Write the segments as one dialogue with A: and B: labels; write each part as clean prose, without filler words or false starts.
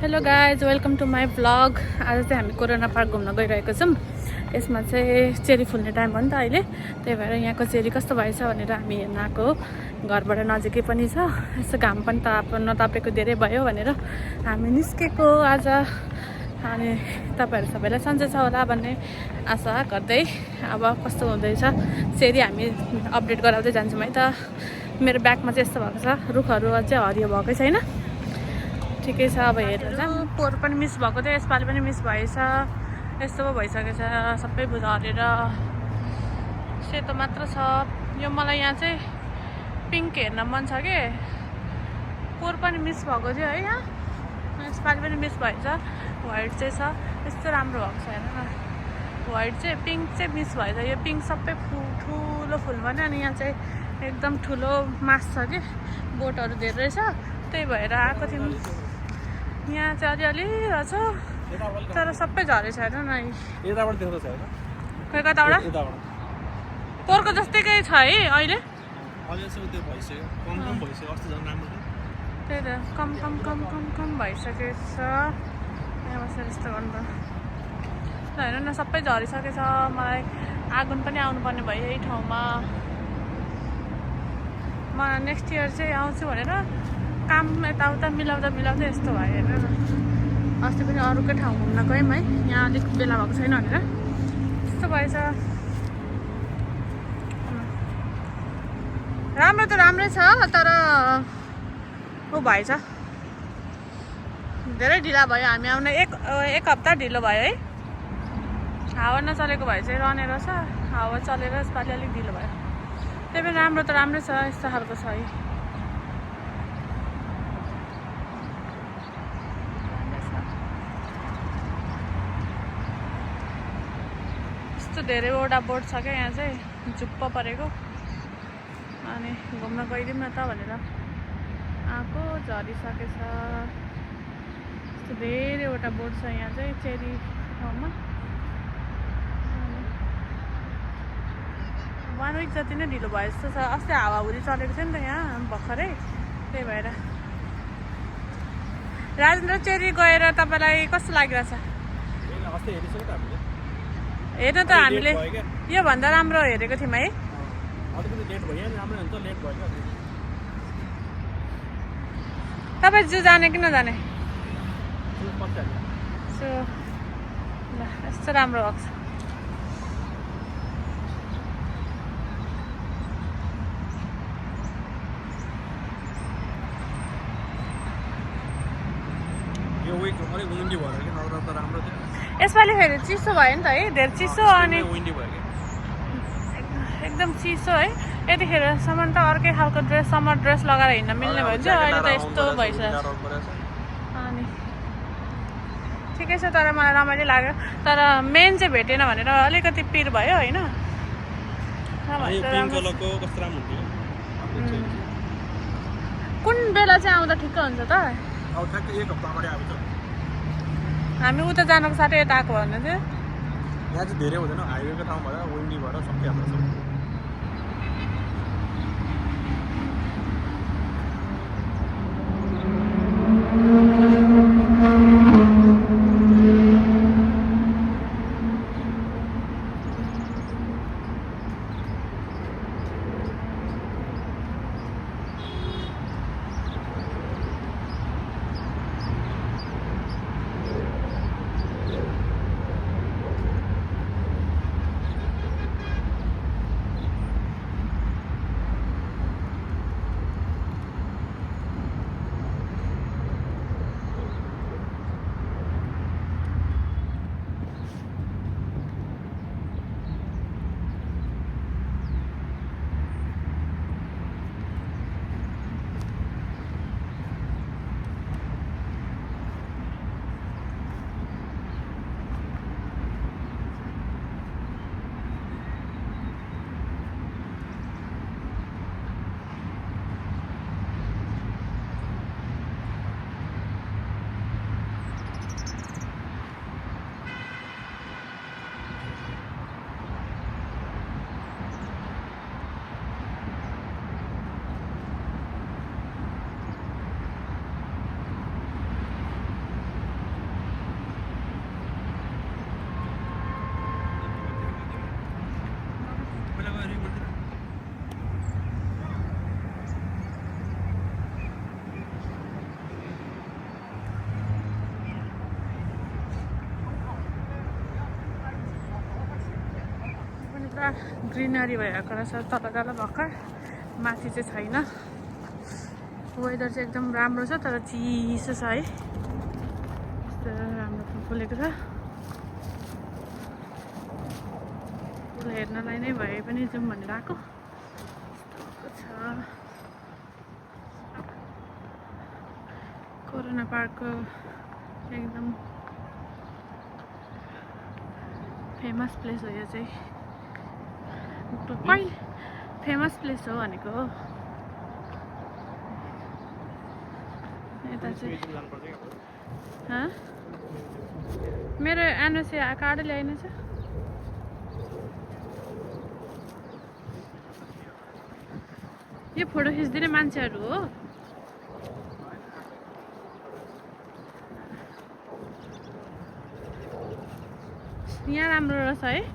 A: Hello guys, welcome to my vlog. आज चाहिँ हामी कोरोना पार्क घुम्न गइरहेको छौँ। यसमा चाहिँ चेरी फुल्ने टाइम हो नि त अहिले, त्यही भएर यहाँको चेरी कस्तो भएछ भनेर हामी हेर्न आएको हो। घरबाट नजिकै पनि छ, यसो घाम पनि नतापेको धेरै भयो भनेर हामी निस्केको आज। अनि तपाईँहरू सबैलाई सन्चै छ होला भन्ने आशा गर्दै अब कस्तो हुँदैछ चेरी हामी अपडेट गराउँदै जान्छौँ है त। मेरो ब्यागमा चाहिँ यस्तो भएको छ, रुखहरू अझै हरियो भएकै छैन, ठिकै छ। अब हेरेर पोहोर पनि मिस भएको थियो, यसपालि पनि मिस भएछ। यस्तो पो भइसकेको छ, सबै झरेर सेतो मात्र छ। यो मलाई यहाँ चाहिँ पिङ्क हेर्न मन छ कि, पोहोर पनि मिस भएको थियो है, यहाँ यसपालि पनि मिस भएछ। व्हाइट चाहिँ छ, यस्तो राम्रो भएको छ हेर न। व्हाइट चाहिँ पिङ्क चाहिँ मिस भएछ। यो पिङ्क सबै ठुलो फुल भने, अनि यहाँ चाहिँ एकदम ठुलो मास छ कि, बोटहरू धेरै रहेछ, त्यही भएर आएको थियौँ। यहाँ चाहिँ अलिअलि रहेछ तर सबै झरेछ हेर न। खै कताबाट पोहोरको जस्तैकै छ है अहिले। त्यही त कम भइसकेको छ। यहाँ बसेर यस्तो गर्नु त हेर न, सबै झरिसकेछ। मलाई आगुन पनि आउनुपर्ने भयो यही ठाउँमा। म नेक्स्ट इयर चाहिँ आउँछु भनेर काम यताउता मिलाउँदा यस्तो भयो हेर न। अस्ति पनि अरूकै ठाउँ घुम्न गयौँ है, यहाँ अलिक बेला भएको छैन भनेर यस्तो भएछ। राम्रो त राम्रै छ तर ऊ भएछ, धेरै ढिला भयो हामी आउन। एक हप्ता ढिलो भयो है। हावा नचलेको भए चाहिँ रहने रहेछ, हावा चलेर यसपालि अलिक ढिलो भयो। त्यही पनि राम्रो त राम्रै छ, यस्तो खालको छ है। यस्तो धेरैवटा बोट छ क्या यहाँ चाहिँ, झुप्प परेको। अनि घुम्न गइदिउँ न त भनेर आएको, झरिसकेछ। यस्तो धेरैवटा बोट छ यहाँ चाहिँ चेरी ठाउँमा। 1 विक जति नै ढिलो भयो जस्तो छ। अस्ति हावाहुरी चलेको थियो नि त यहाँ भर्खरै, त्यही भएर। राजेन्द्र चेरी गएर तपाईँलाई कस्तो लागिरहेछ? हेर्नु त हामीले योभन्दा राम्रो हेरेको थियौँ है। तपाईँ जू जाने कि नजाने? ल यस्तो राम्रो भएको छ। यसपालि फेरि चिसो भयो नि त है, धेरै चिसो। अनि एकदम चिसो है। यतिखेरसम्म त अर्कै खालको ड्रेस, समर ड्रेस लगाएर हिँड्न मिल्ने भयो नि, अहिले त यस्तो भइसक्यो। अनि ठिकै छ, तर मलाई रमाइलो लाग्यो। तर मेन चाहिँ भेटेन भनेर अलिकति पिर भयो होइन। कुन बेला चाहिँ आउँदा ठिक्क हुन्छ त? हामी उता जानको साथै यता आएको भने चाहिँ
B: यहाँ चाहिँ धेरै हुँदैन, हाइवेको ठाउँ भएर विन्डी भएर सकिहाल्छ।
A: पुरा ग्रिनरी भइरहेको रहेछ तल तल भर्खर, माथि चाहिँ छैन। वेदर चाहिँ एकदम राम्रो छ तर चिसो छ है। यस्तो राम्रो फुल फुलेको छ। फुल हेर्नलाई नै भए पनि जाउँ भनेर आएको छ। कोरोना पार्कको एकदम फेमस प्लेस हो यो चाहिँ। कहिले फेमस प्लेस हो भनेको हो। यता चाहिँ मेरो एनओसी कार्ड ल्याइनु छ। यो फोटो खिच्दिने मान्छेहरू हो। यहाँ राम्रो रहेछ है।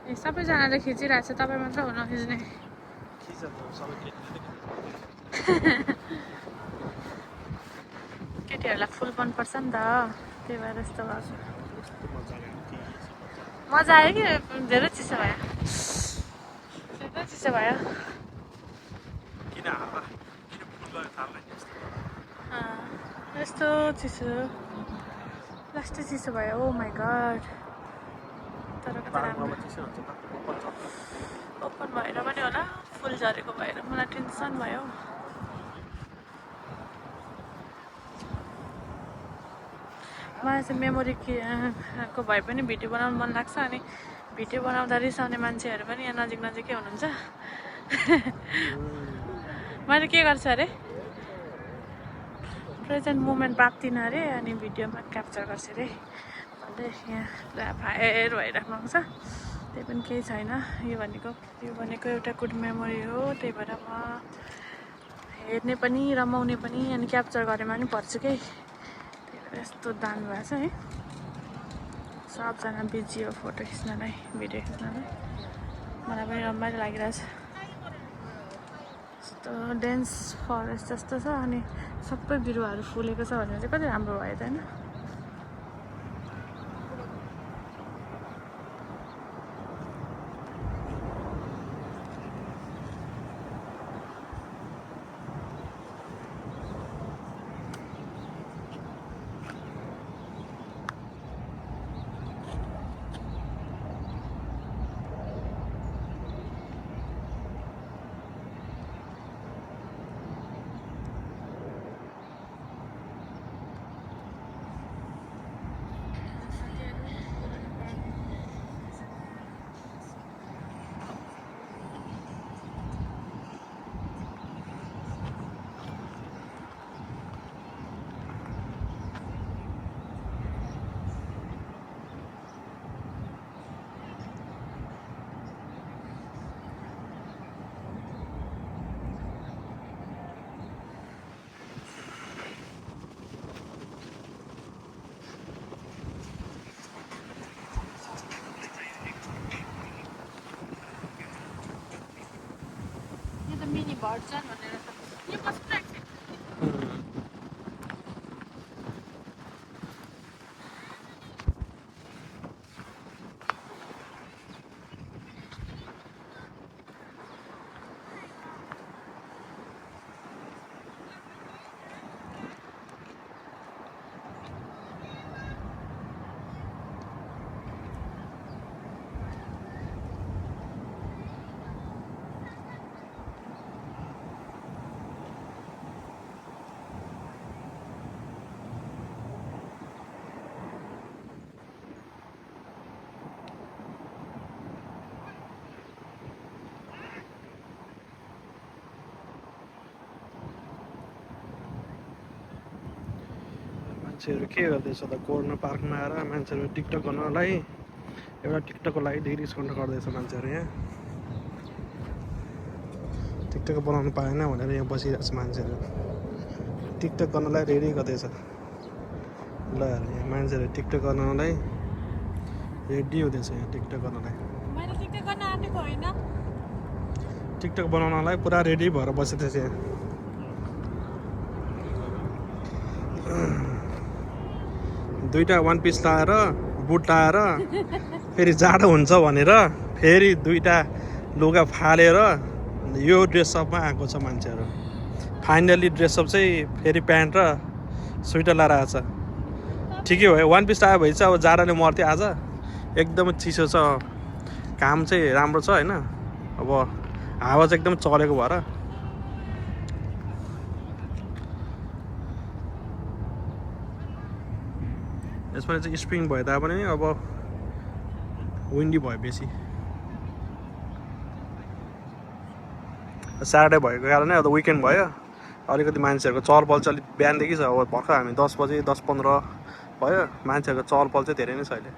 A: ए सबैजनाले खिचिरहेको छ, तपाईँ मात्र हो नखिच्ने। केटीहरूलाई फुल मनपर्छ नि त, त्यही भएर यस्तो भएको। मजा आयो कि धेरै चिसो भयो, धेरै चिसो भयो। यस्तो चिसो, लास्टै चिसो भयो। ओ माई गड। तर ओपन भएर पनि होला, फुल झरेको भएर मलाई टेन्सन भयो। मलाई चाहिँ मेमोरी को भए पनि भिडियो बनाउनु मन लाग्छ। अनि भिडियो बनाउँदा रिसाउने मान्छेहरू पनि यहाँ नजिक नजिकै हुनुहुन्छ। मैले के गर्छु अरे, प्रेजेन्ट मोमेन्ट बाँच्दिनँ अरे, अनि भिडियोमा क्याप्चर गर्छु अरे भन्दै यहाँ पुरा फायर भइराख्नु हुन्छ। त्यही पनि केही छैन। यो भनेको एउटा गुड मेमोरी हो। त्यही भएर म हेर्ने पनि रमाउने पनि अनि क्याप्चर गरेमा पनि पर्छु कि। त्यही भएर यस्तो दामी भएको छ है। सबजना बिजी हो फोटो खिच्नलाई, भिडियो खिच्नलाई। मलाई पनि रमाइलो लागिरहेछ। यस्तो डेन्स फरेस्ट जस्तो छ अनि सबै बिरुवाहरू फुलेको छ भने चाहिँ कति राम्रो भयो त होइन। मिनी भर्जन भनेर त यो कस्तो लाग्छ।
C: मान्छेहरू के गर्दैछ त कोरोना पार्कमा आएर मान्छेहरू टिकटक गर्नलाई एउटा टिकटकको लागि धेरै डिस्काउन्ट गर्दैछ मान्छेहरू। यहाँ टिकटक बनाउनु पाएन भनेर यहाँ बसिरहेको छ मान्छेहरू, टिकटक गर्नलाई रेडी गर्दैछ। ल यहाँ मान्छेहरू टिकटक गर्नलाई रेडी हुँदैछ, यहाँ टिकटक गर्नलाई।
A: मैले टिकटक गर्न आँटेको होइन,
C: टिकटक बनाउनलाई पुरा रेडी भएर बसेको छ यहाँ। दुईवटा वान पिस लगाएर बुट लगाएर फेरि जाडो हुन्छ भनेर फेरि दुईवटा लुगा फालेर यो ड्रेसअपमा आएको छ मान्छेहरू। फाइनली ड्रेसअप चाहिँ फेरि प्यान्ट र स्वेटर लगाएर आएको छ। ठिकै भयो, वान पिस लगायो भए चाहिँ अब जाडोले मर्थ्यो। आज एकदमै चिसो छ, काम चाहिँ राम्रो छ होइन। अब हावा चाहिँ एकदम चलेको भएर यसमा चाहिँ स्प्रिङ भए तापनि अब विन्डी भयो बेसी। स्याटरडे भएको कारणले अब विकेन्ड भयो, अलिकति मान्छेहरूको चहल पहल चाहिँ अलिक बिहानदेखि छ। अब भर्खर हामी 10 बजे 10:15 भयो, मान्छेहरूको चहल पहल चाहिँ धेरै नै छ अहिले।